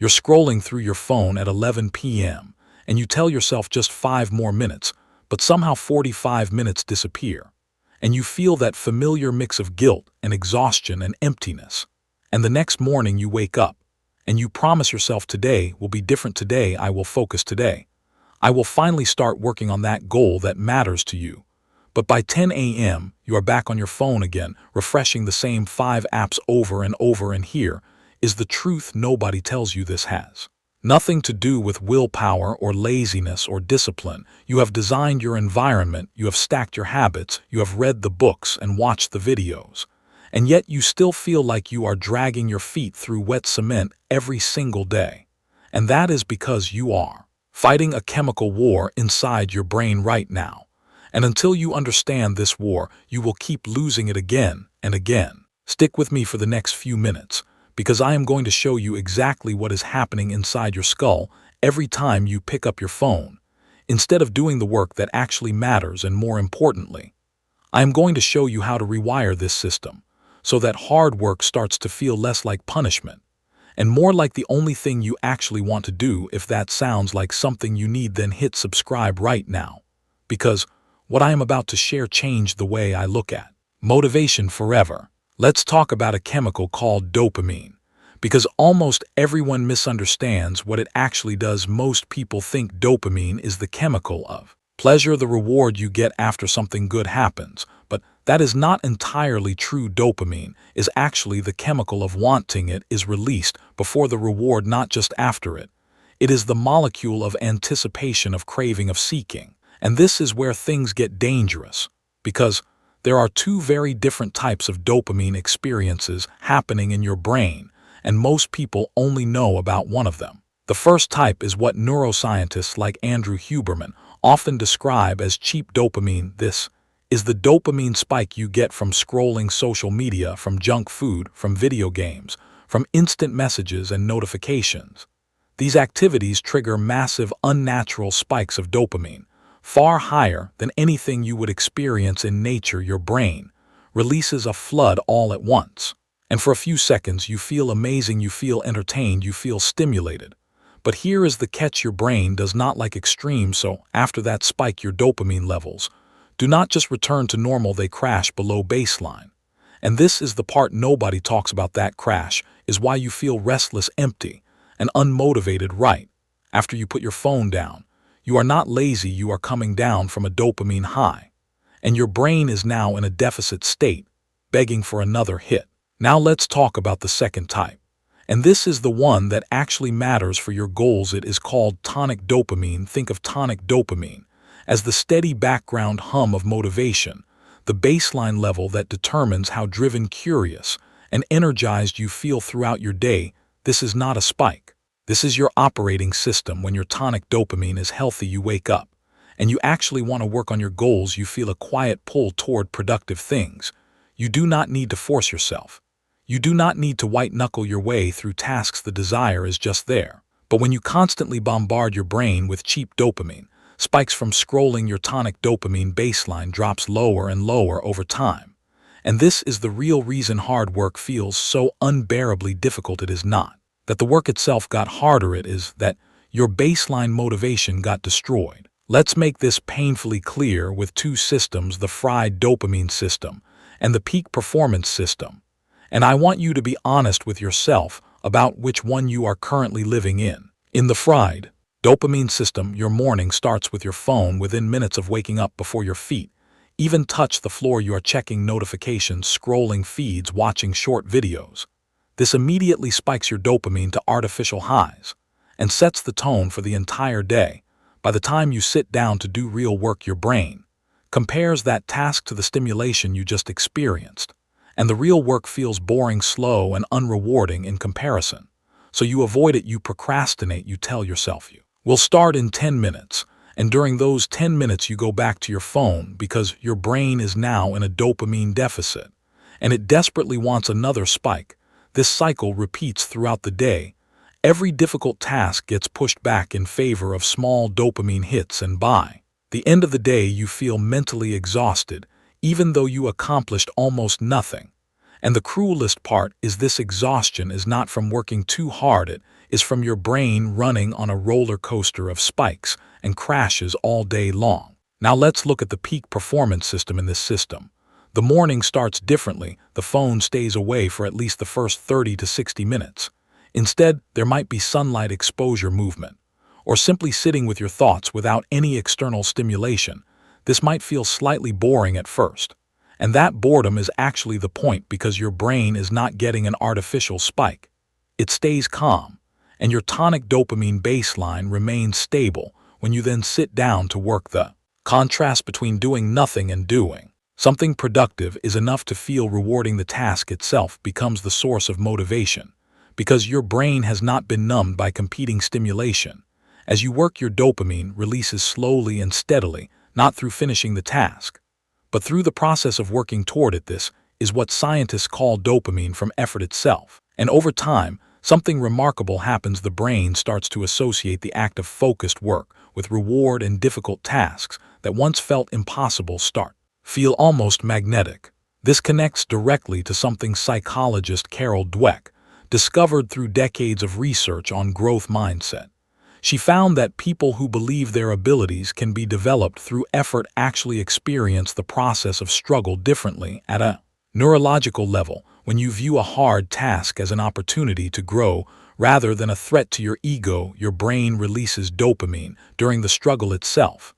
You're scrolling through your phone at 11 p.m., and you tell yourself just 5 more minutes, but somehow 45 minutes disappear. And you feel that familiar mix of guilt and exhaustion and emptiness. And the next morning you wake up, and you promise yourself today will be different today, I will focus today. I will finally start working on that goal that matters to you. But by 10 a.m., you are back on your phone again, refreshing the same 5 apps over and over, and here is the truth nobody tells you this has nothing to do with willpower or laziness or discipline. You have designed your environment, you have stacked your habits, you have read the books and watched the videos. And yet you still feel like you are dragging your feet through wet cement every single day. And that is because you are fighting a chemical war inside your brain right now. And until you understand this war, you will keep losing it again and again. Stick with me for the next few minutes, because I am going to show you exactly what is happening inside your skull every time you pick up your phone, instead of doing the work that actually matters. And more importantly, I am going to show you how to rewire this system so that hard work starts to feel less like punishment and more like the only thing you actually want to do. If that sounds like something you need, then hit subscribe right now, because what I am about to share changed the way I look at motivation forever. Let's talk about a chemical called dopamine, because almost everyone misunderstands what it actually does. Most people think dopamine is the chemical of pleasure, the reward you get after something good happens, but that is not entirely true. Dopamine is actually the chemical of wanting. It is released before the reward, not just after it. It is the molecule of anticipation, of craving, of seeking. And this is where things get dangerous, because there are 2 very different types of dopamine experiences happening in your brain, and most people only know about one of them. The first type is what neuroscientists like Andrew Huberman often describe as cheap dopamine. This is the dopamine spike you get from scrolling social media, from junk food, from video games, from instant messages and notifications. These activities trigger massive, unnatural spikes of dopamine, far higher than anything you would experience in nature. Your brain releases a flood all at once. And for a few seconds, you feel amazing, you feel entertained, you feel stimulated. But here is the catch: your brain does not like extremes, so after that spike, your dopamine levels do not just return to normal, they crash below baseline. And this is the part nobody talks about. That crash is why you feel restless, empty, and unmotivated right after you put your phone down. You are not lazy, you are coming down from a dopamine high, and your brain is now in a deficit state, begging for another hit. Now let's talk about the second type, and this is the one that actually matters for your goals. It is called tonic dopamine. Think of tonic dopamine as the steady background hum of motivation, the baseline level that determines how driven, curious, and energized you feel throughout your day. This is not a spike. This is your operating system. When your tonic dopamine is healthy, you wake up and you actually want to work on your goals. You feel a quiet pull toward productive things. You do not need to force yourself. You do not need to white-knuckle your way through tasks. The desire is just there. But when you constantly bombard your brain with cheap dopamine spikes from scrolling, your tonic dopamine baseline drops lower and lower over time. And this is the real reason hard work feels so unbearably difficult. It is not that the work itself got harder, it is that your baseline motivation got destroyed. Let's make this painfully clear with 2 systems: the fried dopamine system and the peak performance system. And I want you to be honest with yourself about which one you are currently living in. In the fried dopamine system, your morning starts with your phone. Within minutes of waking up, before your feet even touch the floor, you are checking notifications, scrolling feeds, watching short videos. This immediately spikes your dopamine to artificial highs and sets the tone for the entire day. By the time you sit down to do real work, your brain compares that task to the stimulation you just experienced, and the real work feels boring, slow, and unrewarding in comparison. So you avoid it, you procrastinate, you tell yourself you will start in 10 minutes, and during those 10 minutes you go back to your phone because your brain is now in a dopamine deficit, and it desperately wants another spike. This cycle repeats throughout the day. Every difficult task gets pushed back in favor of small dopamine hits, and by the end of the day you feel mentally exhausted, even though you accomplished almost nothing. And the cruelest part is this exhaustion is not from working too hard, it is from your brain running on a roller coaster of spikes and crashes all day long. Now let's look at the peak performance system in this system. The morning starts differently. The phone stays away for at least the first 30 to 60 minutes. Instead, there might be sunlight exposure movement, or simply sitting with your thoughts without any external stimulation. This might feel slightly boring at first. And that boredom is actually the point, because your brain is not getting an artificial spike. It stays calm, and your tonic dopamine baseline remains stable when you then sit down to work. The contrast between doing nothing and doing something productive is enough to feel rewarding. The task itself becomes the source of motivation, because your brain has not been numbed by competing stimulation. As you work, your dopamine releases slowly and steadily, not through finishing the task, but through the process of working toward it. This is what scientists call dopamine from effort itself. And over time, something remarkable happens. The brain starts to associate the act of focused work with reward, and difficult tasks that once felt impossible feel almost magnetic. This connects directly to something psychologist Carol Dweck discovered through decades of research on growth mindset. She found that people who believe their abilities can be developed through effort actually experience the process of struggle differently. At a neurological level, when you view a hard task as an opportunity to grow rather than a threat to your ego, your brain releases dopamine during the struggle itself,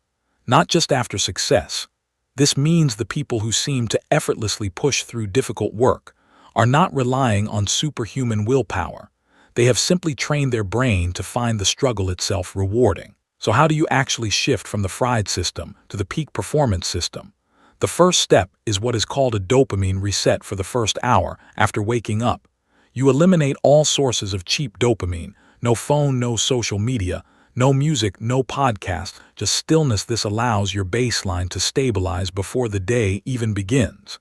not just after success. This means the people who seem to effortlessly push through difficult work are not relying on superhuman willpower. They have simply trained their brain to find the struggle itself rewarding. So how do you actually shift from the fried system to the peak performance system? The first step is what is called a dopamine reset. For the first hour after waking up, you eliminate all sources of cheap dopamine. No phone, no social media, no music, no podcast, just stillness. This allows your baseline to stabilize before the day even begins.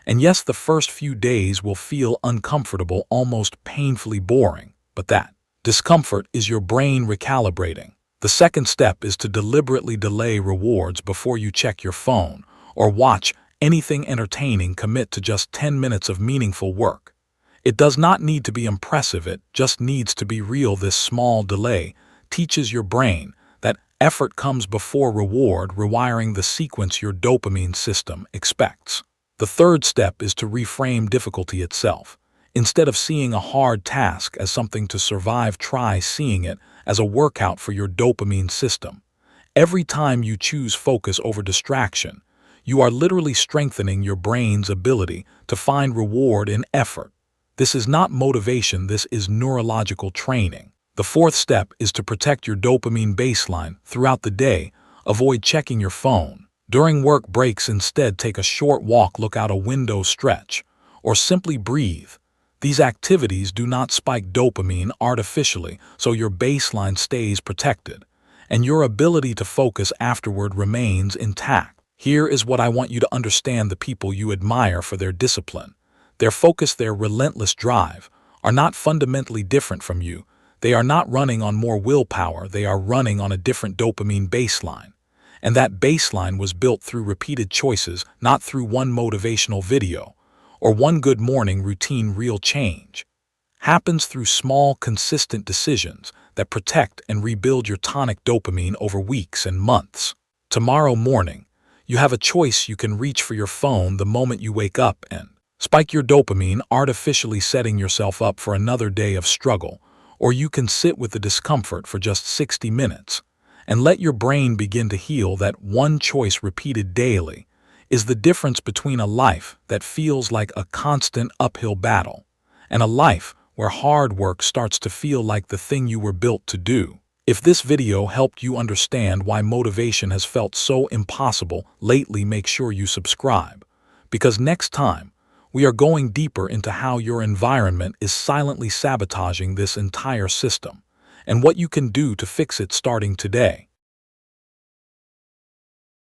And yes, the first few days will feel uncomfortable, almost painfully boring, but that discomfort is your brain recalibrating. The second step is to deliberately delay rewards. Before you check your phone or watch anything entertaining, commit to just 10 minutes of meaningful work. It does not need to be impressive, it just needs to be real. This small delay teaches your brain that effort comes before reward, rewiring the sequence your dopamine system expects. The third step is to reframe difficulty itself. Instead of seeing a hard task as something to survive, try seeing it as a workout for your dopamine system. Every time you choose focus over distraction, you are literally strengthening your brain's ability to find reward in effort. This is not motivation, this is neurological training. The fourth step is to protect your dopamine baseline throughout the day. Avoid checking your phone during work breaks. Instead, take a short walk, look out a window, stretch, or simply breathe. These activities do not spike dopamine artificially, so your baseline stays protected, and your ability to focus afterward remains intact. Here is what I want you to understand: the people you admire for their discipline, their focus, their relentless drive, are not fundamentally different from you. They are not running on more willpower, they are running on a different dopamine baseline. And that baseline was built through repeated choices, not through one motivational video or one good morning routine. Real change happens through small, consistent decisions that protect and rebuild your tonic dopamine over weeks and months. Tomorrow morning, you have a choice. You can reach for your phone the moment you wake up and spike your dopamine, artificially setting yourself up for another day of struggle, or you can sit with the discomfort for just 60 minutes and let your brain begin to heal. That one choice repeated daily is the difference between a life that feels like a constant uphill battle and a life where hard work starts to feel like the thing you were built to do. If this video helped you understand why motivation has felt so impossible lately, make sure you subscribe, because next time we are going deeper into how your environment is silently sabotaging this entire system and what you can do to fix it starting today.